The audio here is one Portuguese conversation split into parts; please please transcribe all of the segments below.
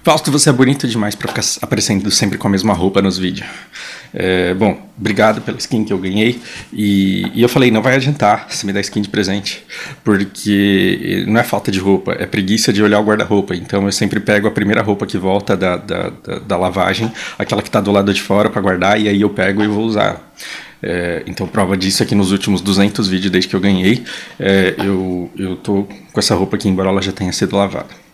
Fausto, você é bonito demais pra ficar aparecendo sempre com a mesma roupa nos vídeos. Bom, obrigado pela skin que eu ganhei. E eu falei, não vai adiantar se me dar skin de presente. Porque não é falta de roupa, é preguiça de olhar o guarda-roupa. Então eu sempre pego a primeira roupa que volta da lavagem, aquela que tá do lado de fora pra guardar, e aí eu pego e vou usar. Então prova disso é que nos últimos 200 vídeos desde que eu ganhei, eu tô com essa roupa aqui, embora ela já tenha sido lavada.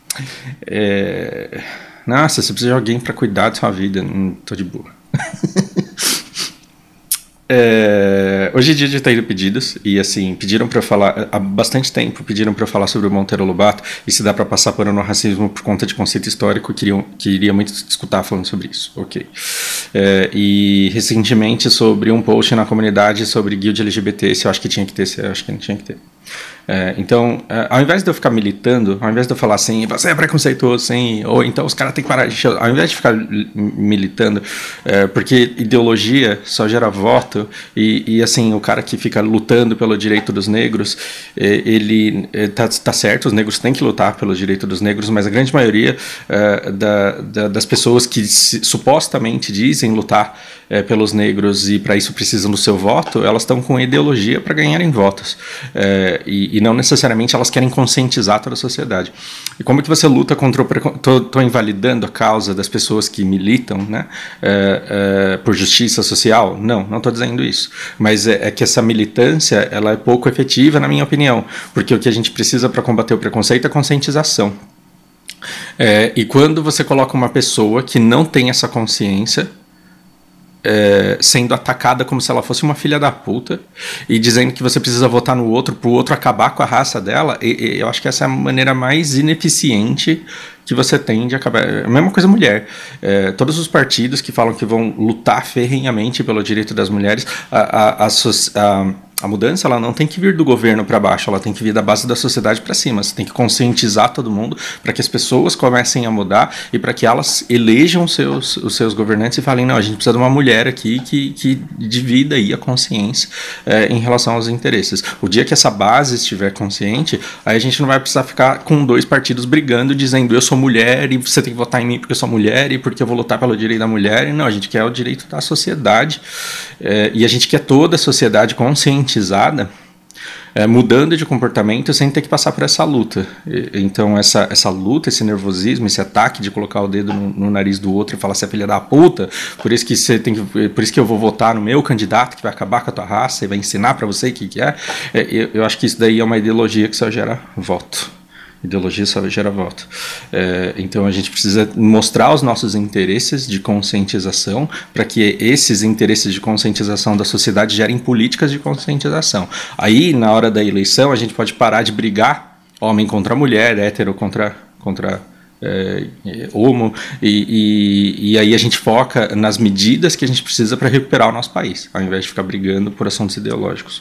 Nossa, você precisa de alguém para cuidar da sua vida. Tô de boa. Hoje é dia de Itaíra Pedidos. E assim, pediram para eu falar há bastante tempo, pediram para eu falar sobre o Monteiro Lobato e se dá para passar por no racismo por conta de conceito histórico. Queria muito escutar falando sobre isso. Ok. E recentemente sobre um post na comunidade sobre guild LGBT, se eu acho que tinha que ter, se eu acho que não tinha que ter. Então, ao invés de eu ficar militando, ao invés de eu falar assim, você é preconceituoso, sim, ou então os caras têm que parar de... Ao invés de ficar militando, porque ideologia só gera voto, e assim, o cara que fica lutando pelo direito dos negros, ele tá certo, os negros têm que lutar pelo direito dos negros, mas a grande maioria das pessoas que supostamente dizem lutar pelos negros e para isso precisam do seu voto, elas estão com ideologia para ganharem votos. E não necessariamente elas querem conscientizar toda a sociedade. E como que você luta contra o preconceito? Estou invalidando a causa das pessoas que militam, né, por justiça social? Não estou dizendo isso. Mas é que essa militância ela é pouco efetiva, na minha opinião, porque o que a gente precisa para combater o preconceito é conscientização. E quando você coloca uma pessoa que não tem essa consciência, sendo atacada como se ela fosse uma filha da puta e dizendo que você precisa votar no outro para o outro acabar com a raça dela, eu acho que essa é a maneira mais ineficiente que você tem de acabar. A mesma coisa mulher. Todos os partidos que falam que vão lutar ferrenhamente pelo direito das mulheres, a mudança ela não tem que vir do governo para baixo, ela tem que vir da base da sociedade para cima. Você tem que conscientizar todo mundo para que as pessoas comecem a mudar e para que elas elejam os seus governantes e falem, não, a gente precisa de uma mulher aqui que divida aí a consciência em relação aos interesses. O dia que essa base estiver consciente, aí a gente não vai precisar ficar com dois partidos brigando, dizendo eu sou mulher e você tem que votar em mim porque eu sou mulher e porque eu vou lutar pelo direito da mulher. E não, a gente quer o direito da sociedade e a gente quer toda a sociedade consciente, mudando de comportamento sem ter que passar por essa luta. Então essa luta, esse nervosismo, esse ataque de colocar o dedo no nariz do outro e falar, você é filha da puta, por isso que eu vou votar no meu candidato que vai acabar com a tua raça e vai ensinar para você o que é. Eu acho que isso daí é uma ideologia que só gera voto. Ideologia só gera voto. Então a gente precisa mostrar os nossos interesses de conscientização para que esses interesses de conscientização da sociedade gerem políticas de conscientização. Aí, na hora da eleição, a gente pode parar de brigar homem contra mulher, hétero contra homo, e aí a gente foca nas medidas que a gente precisa para recuperar o nosso país, ao invés de ficar brigando por assuntos ideológicos.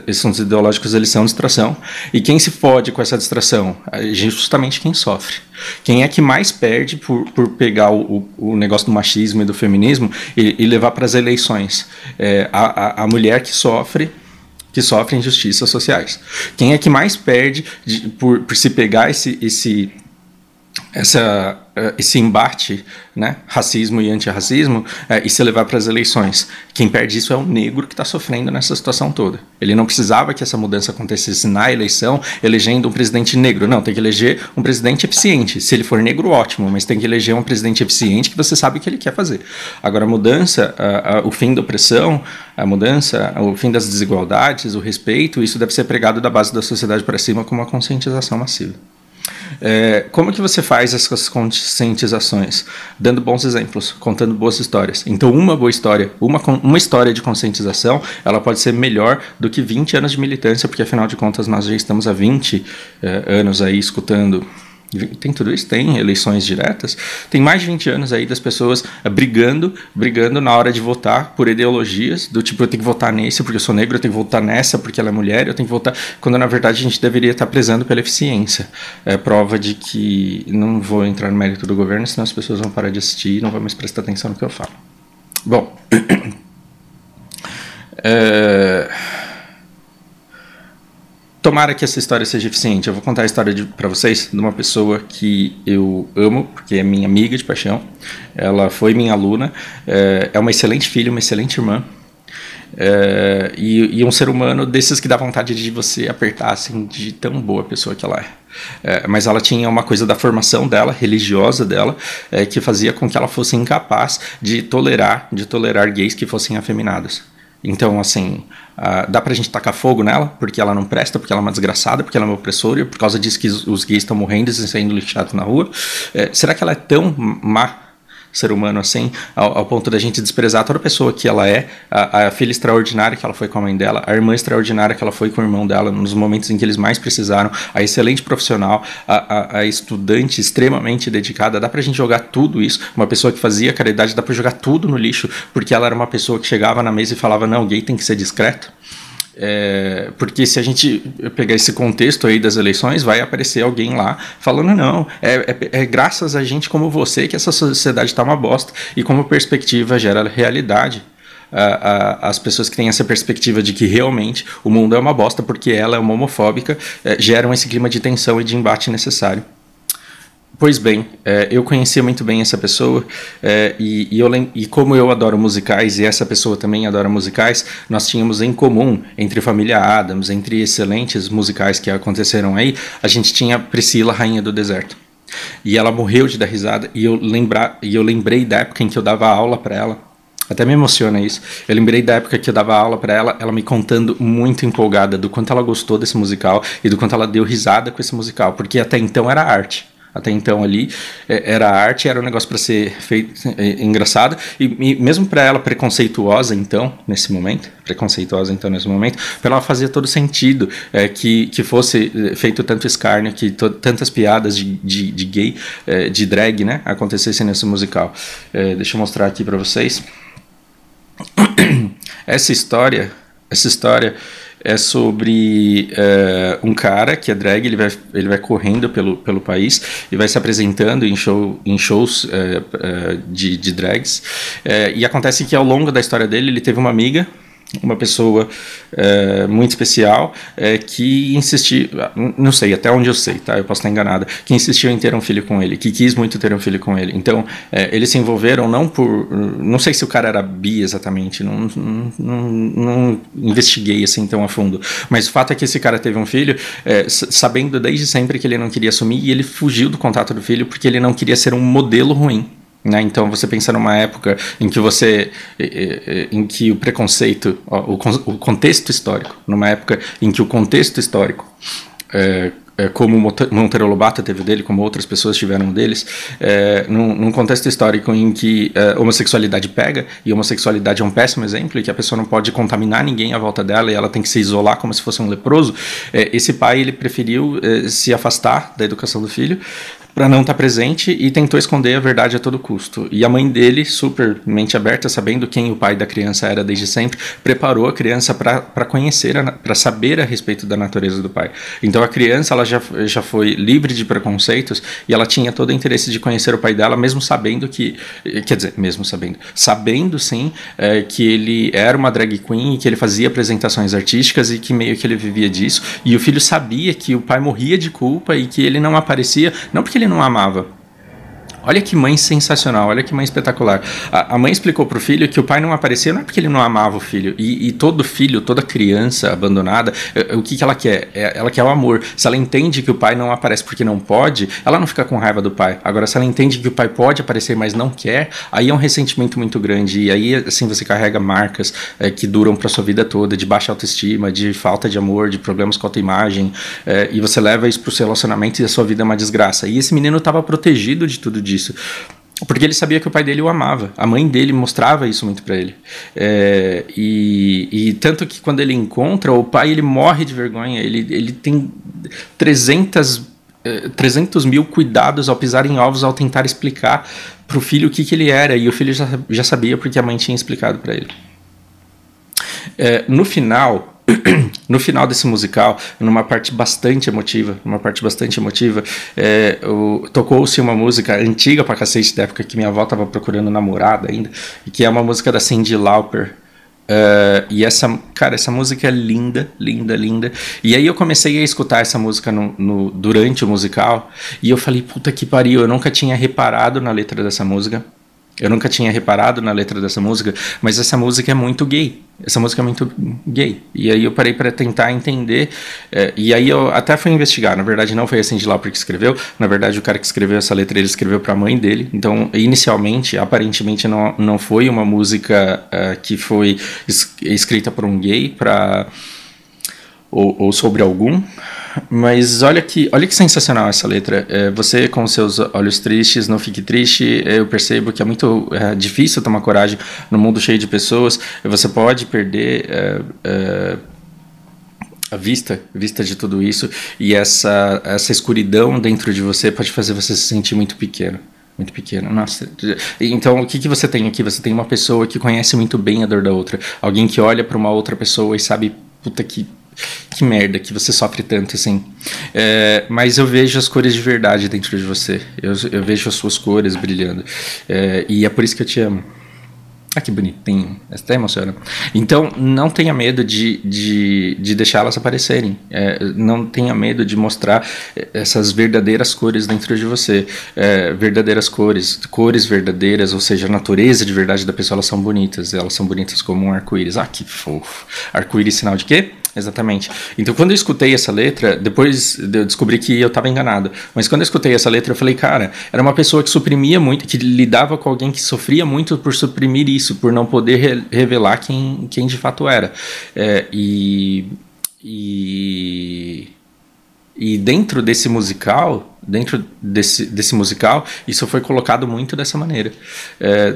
Esses assuntos ideológicos, eles são distração, e quem se fode com essa distração? É justamente quem sofre. Quem é que mais perde por pegar o negócio do machismo e do feminismo e levar para as eleições? A mulher que sofre injustiças sociais. Quem é que mais perde por se pegar esse embate, né, racismo e antirracismo, e se levar para as eleições? Quem perde isso é o negro que está sofrendo nessa situação toda. Ele não precisava que essa mudança acontecesse na eleição, elegendo um presidente negro. Não, tem que eleger um presidente eficiente. Se ele for negro, ótimo, mas tem que eleger um presidente eficiente que você sabe o que ele quer fazer. Agora, a mudança, o fim da opressão, a mudança, o fim das desigualdades, o respeito, isso deve ser pregado da base da sociedade para cima com uma conscientização massiva. Como que você faz essas conscientizações? Dando bons exemplos, contando boas histórias. Então uma boa história, uma história de conscientização, ela pode ser melhor do que 20 anos de militância, porque afinal de contas nós já estamos há 20 anos aí escutando. Tem tudo isso, tem eleições diretas, tem mais de 20 anos aí das pessoas brigando na hora de votar por ideologias, do tipo, eu tenho que votar nesse porque eu sou negro, eu tenho que votar nessa porque ela é mulher, eu tenho que votar, quando na verdade a gente deveria estar prezando pela eficiência. Prova de que, não vou entrar no mérito do governo, senão as pessoas vão parar de assistir e não vão mais prestar atenção no que eu falo. Bom, tomara que essa história seja eficiente. Eu vou contar a história para vocês de uma pessoa que eu amo, porque é minha amiga de paixão. Ela foi minha aluna, é uma excelente filha, uma excelente irmã. E um ser humano desses que dá vontade de você apertar, assim, de tão boa pessoa que ela é. Mas ela tinha uma coisa da formação dela, religiosa dela, que fazia com que ela fosse incapaz de tolerar gays que fossem afeminados. Então, assim, dá pra gente tacar fogo nela, porque ela não presta, porque ela é uma desgraçada, porque ela é uma opressora, e por causa disso que os gays estão morrendo e sendo lixados na rua. Será que ela é tão má ser humano assim, ao ponto da gente desprezar toda pessoa que ela é, a filha extraordinária que ela foi com a mãe dela, a irmã extraordinária que ela foi com o irmão dela nos momentos em que eles mais precisaram, a excelente profissional, a estudante extremamente dedicada? Dá pra gente jogar tudo isso, uma pessoa que fazia caridade, dá pra jogar tudo no lixo, porque ela era uma pessoa que chegava na mesa e falava, não, gay tem que ser discreto? Porque se a gente pegar esse contexto aí das eleições, vai aparecer alguém lá falando, não, é graças a gente como você que essa sociedade está uma bosta, e como perspectiva gera realidade. As pessoas que têm essa perspectiva de que realmente o mundo é uma bosta porque ela é uma homofóbica, geram esse clima de tensão e de embate necessário. Pois bem, eu conhecia muito bem essa pessoa, e como eu adoro musicais e essa pessoa também adora musicais, nós tínhamos em comum, entre Família Addams, entre excelentes musicais que aconteceram aí, a gente tinha Priscila, Rainha do Deserto. E ela morreu de dar risada, e eu lembrei da época em que eu dava aula para ela. Até me emociona isso. Eu lembrei da época que eu dava aula para ela, ela me contando muito empolgada do quanto ela gostou desse musical e do quanto ela deu risada com esse musical, porque até então era arte. Até então ali era arte, era um negócio para ser feito engraçado, e mesmo para ela preconceituosa então nesse momento, para ela fazia todo sentido que fosse feito tanto escárnio, que tantas piadas de gay, de drag, né, acontecessem nesse musical. Deixa eu mostrar aqui para vocês. Essa história é sobre um cara que é drag, ele vai correndo pelo país e vai se apresentando em shows de drags, e acontece que ao longo da história dele ele teve uma amiga, uma pessoa muito especial, que insistiu, não sei, até onde eu sei, tá? Eu posso estar enganada, que insistiu em ter um filho com ele, que quis muito ter um filho com ele. Então, eles se envolveram não sei se o cara era bi exatamente, não investiguei assim tão a fundo, mas o fato é que esse cara teve um filho, sabendo desde sempre que ele não queria assumir, e ele fugiu do contato do filho porque ele não queria ser um modelo ruim. Né? Então você pensa numa época em que o preconceito, o contexto histórico, numa época em que o contexto histórico, como Monteiro Lobato teve dele, como outras pessoas tiveram deles, num contexto histórico em que homossexualidade pega, e homossexualidade é um péssimo exemplo, e que a pessoa não pode contaminar ninguém à volta dela, e ela tem que se isolar como se fosse um leproso, esse pai ele preferiu se afastar da educação do filho, para não estar presente, e tentou esconder a verdade a todo custo. E a mãe dele, super mente aberta, sabendo quem o pai da criança era desde sempre, preparou a criança para conhecer, para saber a respeito da natureza do pai. Então a criança ela já foi livre de preconceitos, e ela tinha todo o interesse de conhecer o pai dela, mesmo sabendo sabendo sim, que ele era uma drag queen, e que ele fazia apresentações artísticas, e que meio que ele vivia disso. E o filho sabia que o pai morria de culpa, e que ele não aparecia, não porque ele não amava. Olha que mãe sensacional, olha que mãe espetacular. A mãe explicou pro filho que o pai não aparecia, não é porque ele não amava o filho. E todo filho, toda criança abandonada, o que ela quer? Ela quer o amor. Se ela entende que o pai não aparece porque não pode, ela não fica com raiva do pai. Agora, se ela entende que o pai pode aparecer, mas não quer, aí é um ressentimento muito grande. E aí, assim, você carrega marcas que duram pra sua vida toda, de baixa autoestima, de falta de amor, de problemas com a autoimagem, e você leva isso pro seu relacionamento, e a sua vida é uma desgraça. E esse menino estava protegido de tudo disso, porque ele sabia que o pai dele o amava. A mãe dele mostrava isso muito para ele, e tanto que quando ele encontra o pai, ele morre de vergonha. Ele tem 300 mil cuidados ao pisar em ovos, ao tentar explicar pro filho o que ele era, e o filho já sabia porque a mãe tinha explicado para ele. No final desse musical, numa parte bastante emotiva, tocou-se uma música antiga pra cacete, da época que minha avó tava procurando namorada ainda, e que é uma música da Cyndi Lauper, E cara, essa música é linda, linda, linda. E aí eu comecei a escutar essa música durante o musical, e eu falei, puta que pariu, eu nunca tinha reparado na letra dessa música. Mas essa música é muito gay. Essa música é muito gay. E aí eu parei para tentar entender. E aí eu até fui investigar. Na verdade, não foi a Cyndi Lauper que escreveu. Na verdade, o cara que escreveu essa letra, ele escreveu para a mãe dele. Então, inicialmente, aparentemente, não foi uma música que foi escrita por um gay ou sobre algum. Mas olha que sensacional essa letra. Você com seus olhos tristes, não fique triste. Eu percebo que é muito difícil tomar coragem no mundo cheio de pessoas. Você pode perder a vista de tudo isso. E essa escuridão dentro de você pode fazer você se sentir muito pequeno. Muito pequeno, nossa. Então, o que você tem aqui? Você tem uma pessoa que conhece muito bem a dor da outra. Alguém que olha para uma outra pessoa e sabe, puta que merda que você sofre tanto assim. Mas eu vejo as cores de verdade dentro de você. Eu vejo as suas cores brilhando. E é por isso que eu te amo. Ah, que bonitinho. Até emociona. Então, não tenha medo de deixar elas aparecerem. Não tenha medo de mostrar essas verdadeiras cores dentro de você. Verdadeiras cores verdadeiras, ou seja, a natureza de verdade da pessoa, elas são bonitas. Elas são bonitas como um arco-íris. Ah, que fofo. Arco-íris, sinal de quê? Exatamente. Então, quando eu escutei essa letra, depois eu descobri que eu estava enganado. Mas quando eu escutei essa letra, eu falei, cara, era uma pessoa que suprimia muito, que lidava com alguém que sofria muito por suprimir isso, por não poder revelar quem de fato era. E dentro desse musical, isso foi colocado muito dessa maneira.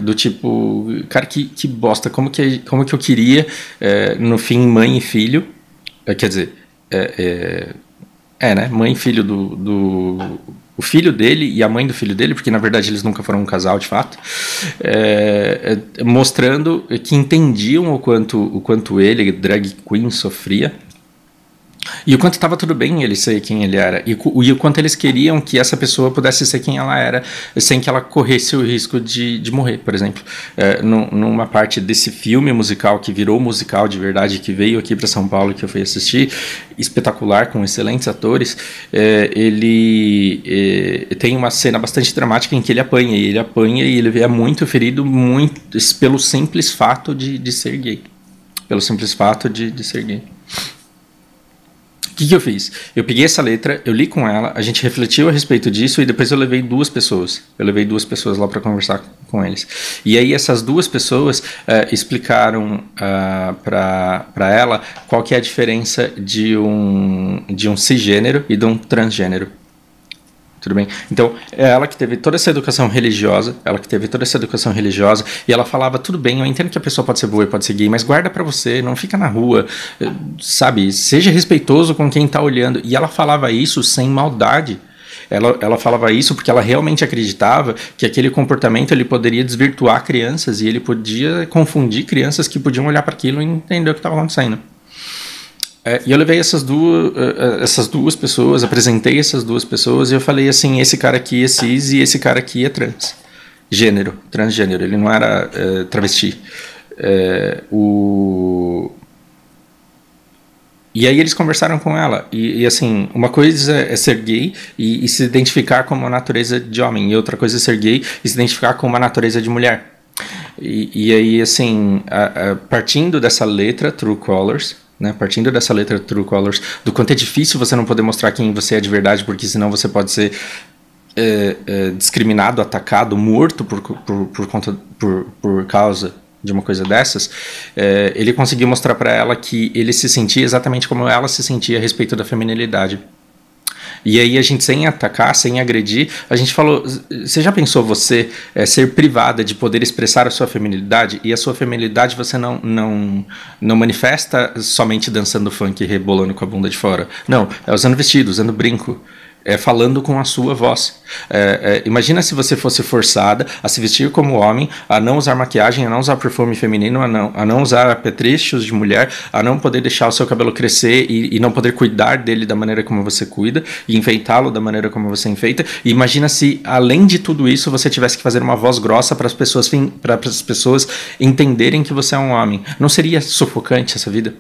Do tipo, cara, que bosta, como que eu queria, no fim, mãe e filho. Quer dizer, né? Mãe e filho o filho dele e a mãe do filho dele, porque na verdade eles nunca foram um casal de fato, mostrando que entendiam o quanto ele, drag queen, sofria. E o quanto estava tudo bem ele ser quem ele era. E o quanto eles queriam que essa pessoa pudesse ser quem ela era, sem que ela corresse o risco de morrer, por exemplo. Numa parte desse filme musical, que virou musical de verdade, que veio aqui para São Paulo, que eu fui assistir, espetacular, com excelentes atores, ele tem uma cena bastante dramática em que ele apanha. E ele é muito ferido pelo simples fato de ser gay. Pelo simples fato de ser gay. O que eu fiz? Eu peguei essa letra, eu li com ela, a gente refletiu a respeito disso e depois eu levei duas pessoas. Lá para conversar com eles. E aí essas duas pessoas explicaram para ela qual que é a diferença de um cisgênero e de um transgênero. Tudo bem? Então, é ela que teve toda essa educação religiosa, e ela falava, tudo bem, eu entendo que a pessoa pode ser boa e pode ser gay, mas guarda pra você, não fica na rua, sabe? Seja respeitoso com quem tá olhando. E ela falava isso sem maldade. Ela falava isso porque ela realmente acreditava que aquele comportamento ele poderia desvirtuar crianças e ele podia confundir crianças que podiam olhar para aquilo e entender o que estava acontecendo. E eu levei essas duas pessoas, apresentei essas duas pessoas e eu falei assim, esse cara aqui é cis e esse cara aqui é transgênero, ele não era travesti. E aí eles conversaram com ela, e assim, uma coisa é ser gay e se identificar com uma natureza de homem, e outra coisa é ser gay e se identificar com uma natureza de mulher. E aí, assim, partindo dessa letra, True Colors, né, do quanto é difícil você não poder mostrar quem você é de verdade, porque senão você pode ser discriminado, atacado, morto por causa de uma coisa dessas, ele conseguiu mostrar para ela que ele se sentia exatamente como ela se sentia a respeito da feminilidade. E aí a gente, sem atacar, sem agredir, a gente falou, você já pensou você ser privada de poder expressar a sua feminilidade? E a sua feminilidade você não manifesta somente dançando funk e rebolando com a bunda de fora. Não, é usando vestido, usando brinco. falando com a sua voz. Imagina se você fosse forçada a se vestir como homem, a não usar maquiagem, a não usar perfume feminino, a não usar apetrechos de mulher, a não poder deixar o seu cabelo crescer e não poder cuidar dele da maneira como você cuida e enfeitá-lo da maneira como você enfeita. E imagina se, além de tudo isso, você tivesse que fazer uma voz grossa para as pessoas entenderem que você é um homem. Não seria sufocante essa vida?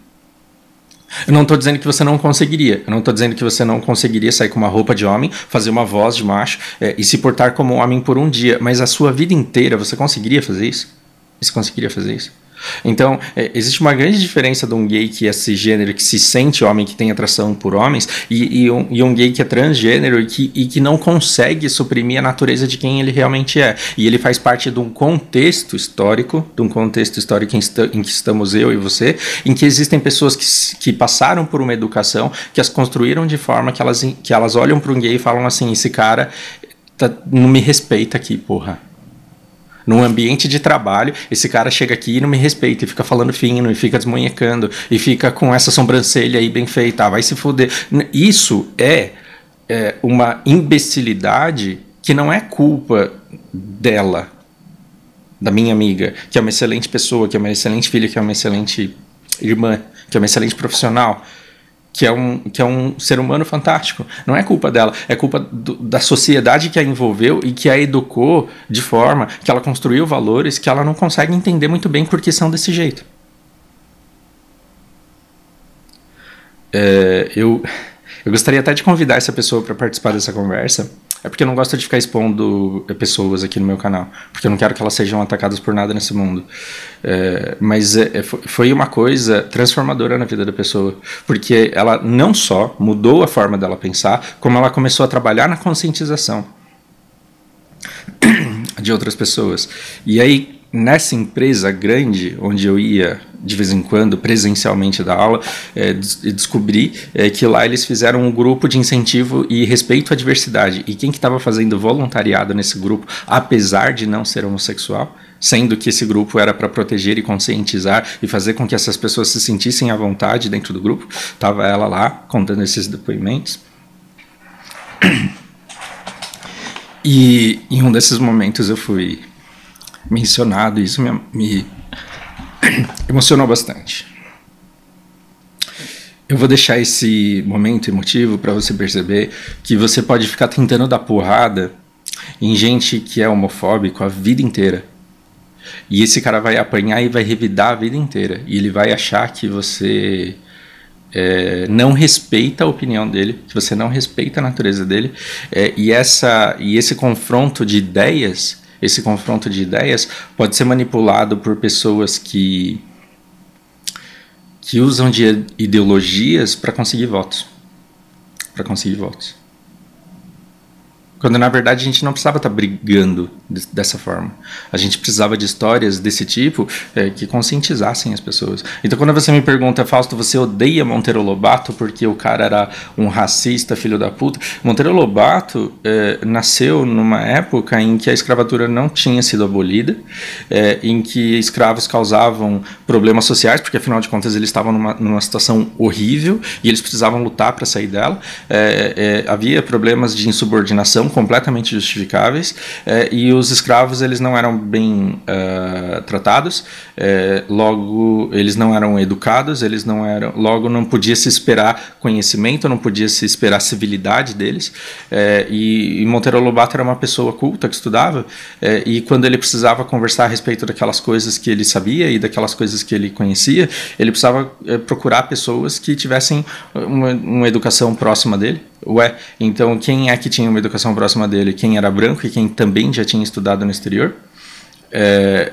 Eu não estou dizendo que você não conseguiria. Eu não estou dizendo que você não conseguiria sair com uma roupa de homem, fazer uma voz de macho e se portar como um homem por um dia. Mas a sua vida inteira você conseguiria fazer isso? Você conseguiria fazer isso? Então, existe uma grande diferença de um gay que é cisgênero, que se sente homem, que tem atração por homens, e um gay que é transgênero e que não consegue suprimir a natureza de quem ele realmente é. E ele faz parte de um contexto histórico em que estamos eu e você, em que existem pessoas que passaram por uma educação, que as construíram de forma que elas olham para um gay e falam assim, esse cara não me respeita aqui, porra. Num ambiente de trabalho, esse cara chega aqui e não me respeita, e fica falando fino, e fica desmonhecando, e fica com essa sobrancelha aí bem feita, vai se foder. Isso é uma imbecilidade que não é culpa dela, da minha amiga, que é uma excelente pessoa, que é uma excelente filha, que é uma excelente irmã, que é uma excelente profissional, que é um ser humano fantástico. Não é culpa dela, é culpa da sociedade que a envolveu e que a educou de forma que ela construiu valores que ela não consegue entender muito bem porque são desse jeito. Eu gostaria até de convidar essa pessoa para participar dessa conversa. É porque eu não gosto de ficar expondo pessoas aqui no meu canal, porque eu não quero que elas sejam atacadas por nada nesse mundo. Mas foi uma coisa transformadora na vida da pessoa, porque ela não só mudou a forma dela pensar, como ela começou a trabalhar na conscientização de outras pessoas. E aí, nessa empresa grande, onde eu ia de vez em quando presencialmente dar aula, descobri que lá eles fizeram um grupo de incentivo e respeito à diversidade. E quem que estava fazendo voluntariado nesse grupo, apesar de não ser homossexual, sendo que esse grupo era para proteger e conscientizar e fazer com que essas pessoas se sentissem à vontade dentro do grupo, estava ela lá contando esses depoimentos. E em um desses momentos eu fui mencionado, e isso me emocionou bastante. Eu vou deixar esse momento emotivo para você perceber que você pode ficar tentando dar porrada em gente que é homofóbico a vida inteira. E esse cara vai apanhar e vai revidar a vida inteira. E ele vai achar que você não respeita a opinião dele, que você não respeita a natureza dele. E esse confronto de ideias... Esse confronto de ideias pode ser manipulado por pessoas que usam de ideologias para conseguir votos. Quando, na verdade, a gente não precisava estar brigando dessa forma. A gente precisava de histórias desse tipo que conscientizassem as pessoas. Então, quando você me pergunta, Fausto, você odeia Monteiro Lobato porque o cara era um racista, filho da puta? Monteiro Lobato nasceu numa época em que a escravatura não tinha sido abolida, em que escravos causavam problemas sociais, porque, afinal de contas, eles estavam numa situação horrível e eles precisavam lutar para sair dela. Havia problemas de insubordinação completamente justificáveis, e os escravos eles não eram bem tratados, logo eles não eram educados, logo não podia se esperar conhecimento, não podia se esperar civilidade deles, e Monteiro Lobato era uma pessoa culta que estudava, e quando ele precisava conversar a respeito daquelas coisas que ele sabia e daquelas coisas que ele conhecia, ele precisava procurar pessoas que tivessem uma educação próxima dele. Então quem é que tinha uma educação próxima dele? Quem era branco e quem também já tinha estudado no exterior?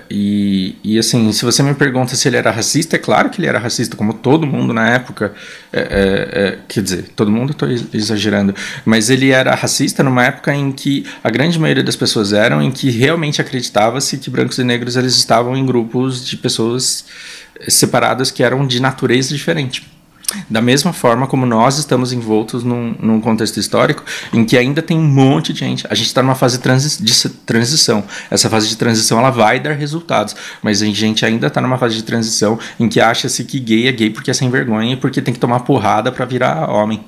E assim, se você me pergunta se ele era racista, é claro que ele era racista, como todo mundo na época. Quer dizer, todo mundo, estou exagerando, mas ele era racista numa época em que a grande maioria das pessoas eram, em que realmente acreditava-se que brancos e negros eles estavam em grupos de pessoas separadas que eram de natureza diferente. Da mesma forma como nós estamos envoltos num contexto histórico em que ainda tem um monte de gente. A gente está numa fase de transição. Essa fase de transição ela vai dar resultados, mas a gente ainda está numa fase de transição em que acha-se que gay é gay porque é sem vergonha e porque tem que tomar porrada para virar homem.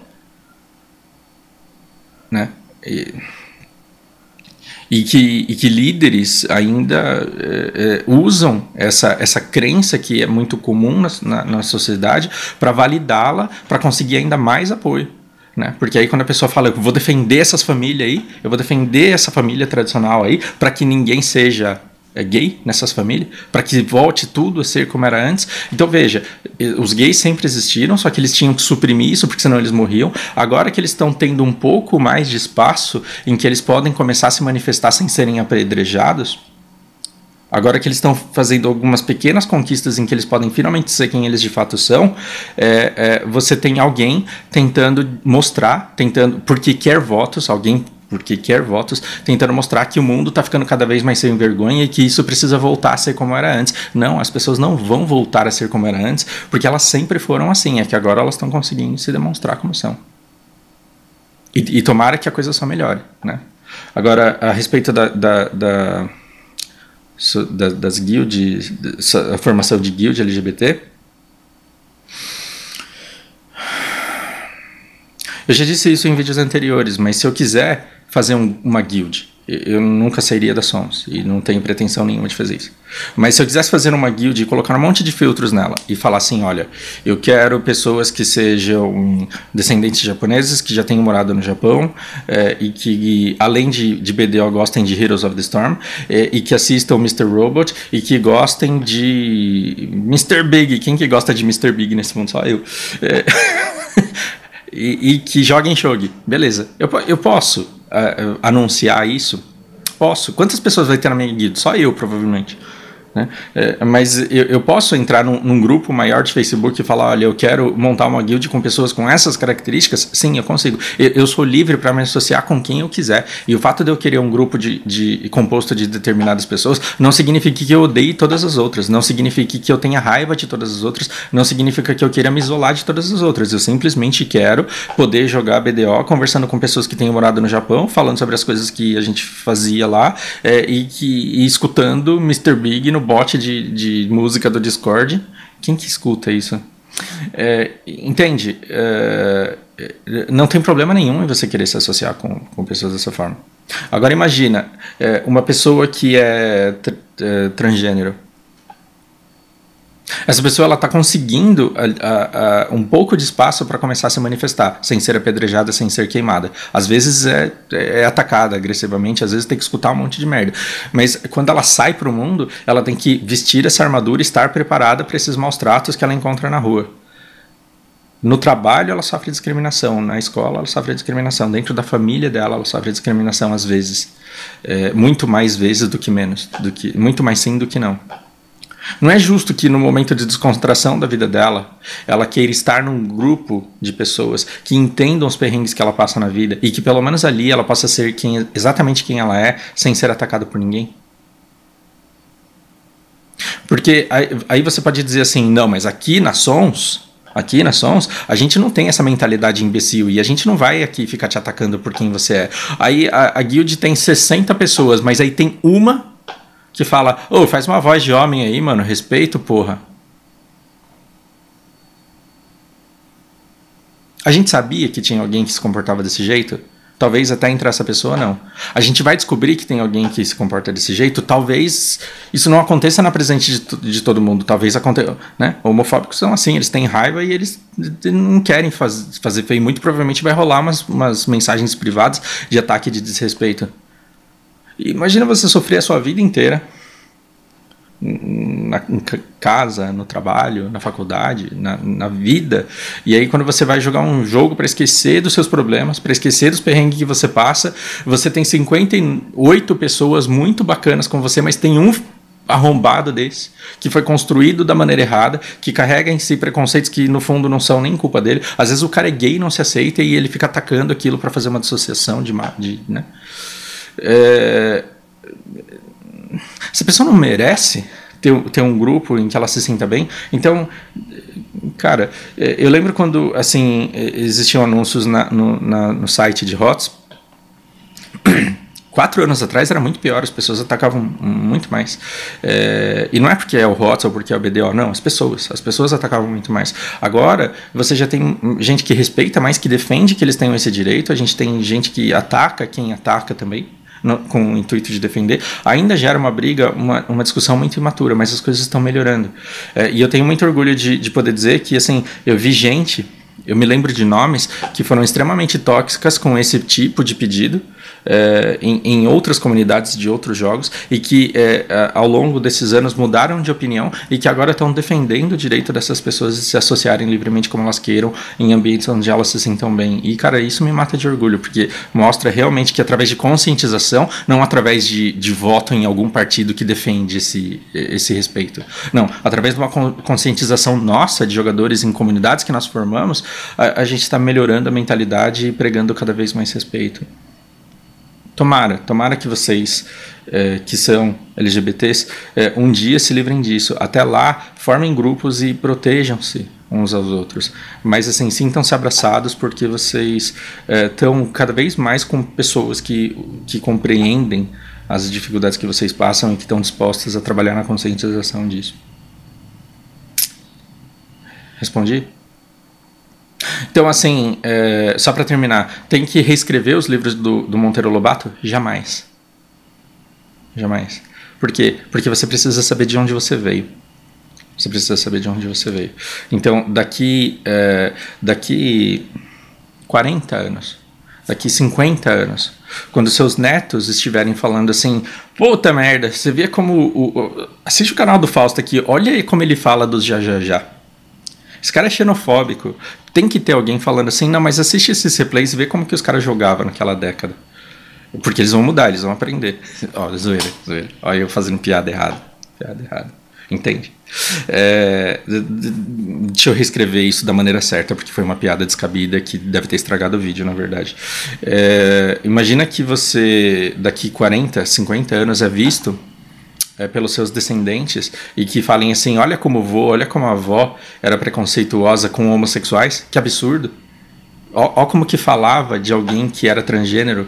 né? E que líderes ainda usam essa crença que é muito comum na sociedade para validá-la, para conseguir ainda mais apoio. Né? Porque aí quando a pessoa fala, eu vou defender essas famílias aí, eu vou defender essa família tradicional aí, para que ninguém seja gay nessas famílias, para que volte tudo a ser como era antes. Então veja, os gays sempre existiram, só que eles tinham que suprimir isso, porque senão eles morriam. Agora que eles estão tendo um pouco mais de espaço em que eles podem começar a se manifestar sem serem apedrejados, agora que eles estão fazendo algumas pequenas conquistas em que eles podem finalmente ser quem eles de fato são, você tem alguém tentando mostrar, porque quer votos, tentando mostrar que o mundo está ficando cada vez mais sem vergonha e que isso precisa voltar a ser como era antes. Não, as pessoas não vão voltar a ser como era antes, porque elas sempre foram assim, é que agora elas estão conseguindo se demonstrar como são. E tomara que a coisa só melhore, né? Agora, a respeito das guilds, a formação de guild LGBT, eu já disse isso em vídeos anteriores, mas se eu quiser fazer uma guild, eu nunca sairia da Sons e não tenho pretensão nenhuma de fazer isso. Mas se eu quisesse fazer uma guild e colocar um monte de filtros nela e falar assim, olha, eu quero pessoas que sejam descendentes de japoneses, que já tenham morado no Japão e que além de BDO gostem de Heroes of the Storm e que assistam Mr. Robot e que gostem de Mr. Big. Quem que gosta de Mr. Big nesse mundo? Só eu. E que joguem shogi. Beleza. Eu posso anunciar isso? Posso. Quantas pessoas vai ter na minha guild? Só eu, provavelmente. Né? Mas eu posso entrar num grupo maior de Facebook e falar, olha, eu quero montar uma guild com pessoas com essas características? Sim, eu consigo. Eu sou livre para me associar com quem eu quiser. E o fato de eu querer um grupo composto de determinadas pessoas não significa que eu odeie todas as outras, não significa que eu tenha raiva de todas as outras, não significa que eu queira me isolar de todas as outras. Eu simplesmente quero poder jogar BDO conversando com pessoas que tenham morado no Japão, falando sobre as coisas que a gente fazia lá e escutando Mr. Big no bot de música do Discord. Quem que escuta isso? Entende? Não tem problema nenhum em você querer se associar com pessoas dessa forma. Agora imagina uma pessoa que é transgênero. Essa pessoa ela está conseguindo um pouco de espaço para começar a se manifestar, sem ser apedrejada, sem ser queimada. Às vezes é atacada agressivamente, às vezes tem que escutar um monte de merda. Mas quando ela sai para o mundo, ela tem que vestir essa armadura e estar preparada para esses maus tratos que ela encontra na rua. No trabalho ela sofre discriminação, na escola ela sofre discriminação, dentro da família dela ela sofre discriminação às vezes. Muito mais vezes do que menos, muito mais sim do que não. Não é justo que no momento de descontração da vida dela, ela queira estar num grupo de pessoas que entendam os perrengues que ela passa na vida e que pelo menos ali ela possa ser exatamente quem ela é, sem ser atacada por ninguém. Porque aí você pode dizer assim, não, mas aqui na Sons, a gente não tem essa mentalidade imbecil e a gente não vai aqui ficar te atacando por quem você é. Aí a guild tem 60 pessoas, mas aí tem uma que fala, faz uma voz de homem aí, mano, respeito, porra. A gente sabia que tinha alguém que se comportava desse jeito? Talvez até entrar essa pessoa, não. A gente vai descobrir que tem alguém que se comporta desse jeito? Talvez isso não aconteça na presença de todo mundo. Talvez aconteça, né? Homofóbicos são assim, eles têm raiva e eles não querem fazer feio. Muito provavelmente vai rolar umas mensagens privadas de ataque e de desrespeito. Imagina você sofrer a sua vida inteira em casa, no trabalho, na faculdade, na vida, e aí quando você vai jogar um jogo para esquecer dos seus problemas, para esquecer dos perrengues que você passa, você tem 58 pessoas muito bacanas com você, mas tem um arrombado desse, que foi construído da maneira errada, que carrega em si preconceitos que no fundo não são nem culpa dele. Às vezes o cara é gay e não se aceita e ele fica atacando aquilo para fazer uma dissociação né? Essa pessoa não merece ter um grupo em que ela se sinta bem. Então, cara, eu lembro quando assim existiam anúncios no site de HOTS 4 anos atrás era muito pior, as pessoas atacavam muito mais. E não é porque é o HOTS ou porque é o BDO, não, as pessoas atacavam muito mais. Agora, você já tem gente que respeita mais, que defende que eles tenham esse direito, a gente tem gente que ataca quem ataca também, com o intuito de defender. Ainda gera uma briga, uma discussão muito imatura, mas as coisas estão melhorando. E eu tenho muito orgulho de poder dizer que, assim, eu vi gente, eu me lembro de nomes que foram extremamente tóxicas com esse tipo de pedido, em outras comunidades de outros jogos, e que ao longo desses anos mudaram de opinião e que agora estão defendendo o direito dessas pessoas de se associarem livremente como elas queiram, em ambientes onde elas se sintam bem. E, cara, isso me mata de orgulho, porque mostra realmente que através de conscientização, não através de voto em algum partido que defende esse respeito. Não, através de uma conscientização nossa, de jogadores em comunidades que nós formamos, a gente está melhorando a mentalidade e pregando cada vez mais respeito. Tomara que vocês, que são LGBTs, um dia se livrem disso. Até lá, formem grupos e protejam-se uns aos outros. Mas, assim, sintam-se abraçados, porque vocês estão cada vez mais com pessoas que compreendem as dificuldades que vocês passam e que estão dispostas a trabalhar na conscientização disso. Respondi? Então, assim, só para terminar, tem que reescrever os livros do Monteiro Lobato? Jamais. Jamais. Por quê? Porque você precisa saber de onde você veio. Você precisa saber de onde você veio. Então, daqui 40 anos, daqui 50 anos, quando seus netos estiverem falando assim, puta merda, você vê como... assiste o canal do Fausto aqui, olha aí como ele fala dos já já já. Esse cara é xenofóbico. Tem que ter alguém falando assim, não, mas assiste esses replays e vê como que os caras jogavam naquela década. Porque eles vão mudar, eles vão aprender. Ó, zoeira. Olha eu fazendo piada errada. Entende? Deixa eu reescrever isso da maneira certa, porque foi uma piada descabida que deve ter estragado o vídeo, na verdade. Imagina que você, daqui 40, 50 anos, é visto... pelos seus descendentes, e que falem assim, olha como o vô, olha como a avó era preconceituosa com homossexuais, que absurdo. Ó como que falava de alguém que era transgênero.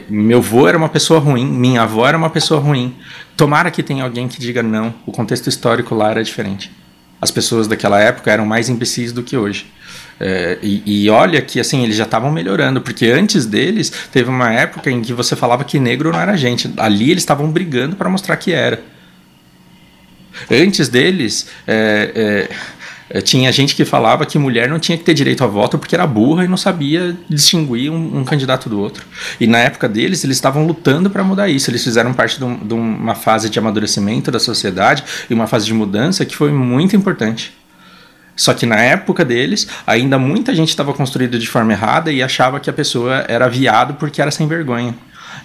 Meu vô era uma pessoa ruim, minha avó era uma pessoa ruim. Tomara que tenha alguém que diga não, o contexto histórico lá era diferente. As pessoas daquela época eram mais imbecis do que hoje. E olha que assim, eles já estavam melhorando, porque antes deles teve uma época em que você falava que negro não era gente. Ali eles estavam brigando para mostrar que era. Antes deles tinha gente que falava que mulher não tinha que ter direito a voto porque era burra e não sabia distinguir um candidato do outro. E na época deles, eles estavam lutando para mudar isso. Eles fizeram parte de uma fase de amadurecimento da sociedade e uma fase de mudança que foi muito importante. Só que na época deles, ainda muita gente estava construída de forma errada e achava que a pessoa era viado porque era sem vergonha.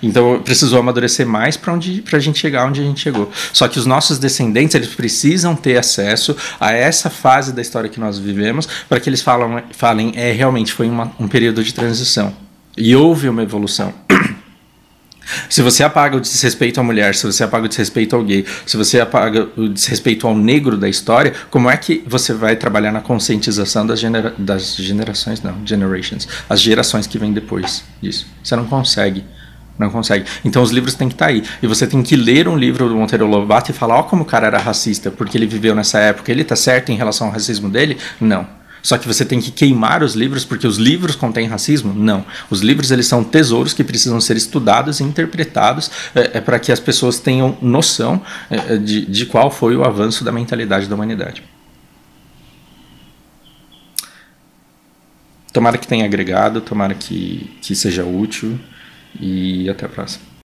Então precisou amadurecer mais para a gente chegar onde a gente chegou. Só que os nossos descendentes, eles precisam ter acesso a essa fase da história que nós vivemos para que eles falem, realmente foi um período de transição. E houve uma evolução. Se você apaga o desrespeito à mulher, se você apaga o desrespeito ao gay, se você apaga o desrespeito ao negro da história, como é que você vai trabalhar na conscientização das gerações, não, generations, as gerações que vêm depois disso? Você não consegue. Não consegue. Então os livros têm que estar aí. E você tem que ler um livro do Monteiro Lobato e falar, ó, como o cara era racista, porque ele viveu nessa época. Ele está certo em relação ao racismo dele? Não. Só que você tem que queimar os livros porque os livros contêm racismo? Não. Os livros, eles são tesouros que precisam ser estudados e interpretados para que as pessoas tenham noção de qual foi o avanço da mentalidade da humanidade. Tomara que tenha agregado, tomara que seja útil e até a próxima.